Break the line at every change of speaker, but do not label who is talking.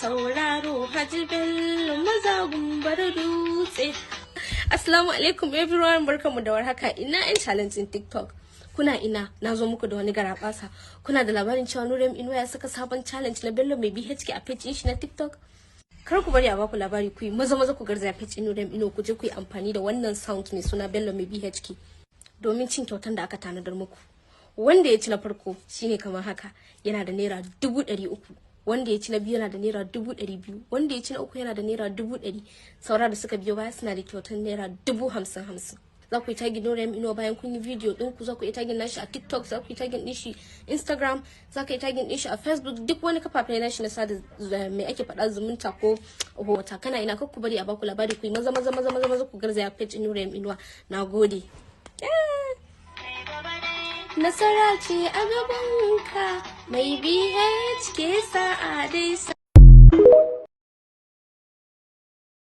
tauraro Haji Bello maza gumbar dutse. Assalamu alaikum everyone, barkamu da warhaka. Ina yan challenge TikTok. Kuna ina nazo muku da wani garabasa. Kuna da labarin cewa Nura Inuwa ya saka sabon challenge na Bello mai BHK a page shi na TikTok? Kar ku bari a baku labari, ku yi maza ku garzaya page Nura Inuwa ku je ku yi amfani da wannan sound mai suna Bello mai BHK domin cin kyautan da aka tanadar muku. Wanda ya ci na farko shine kamar haka, yana da naira 300. Wanda ya ci na biyu yana da naira 200. Wanda ya ci na uku yana da naira 100. Saura da suka biyo baya suna da kyautan naira 50,000. Za ku yi tagin Nura Inuwa bayan kun yi video din ku, za ku yi tagin nashi a TikTok, za ku yi tagin din shi Instagram, za ku yi tagin din shi a Facebook, duk wani kafafen nashi na sada mai ake faɗa zumunta ko hota. Kana ina, kar ku bari a baku labari, ku yi maza ku garzaya page Nura Inuwa. Nagode. Nasara ce a gabanka mai BHK sa'a dai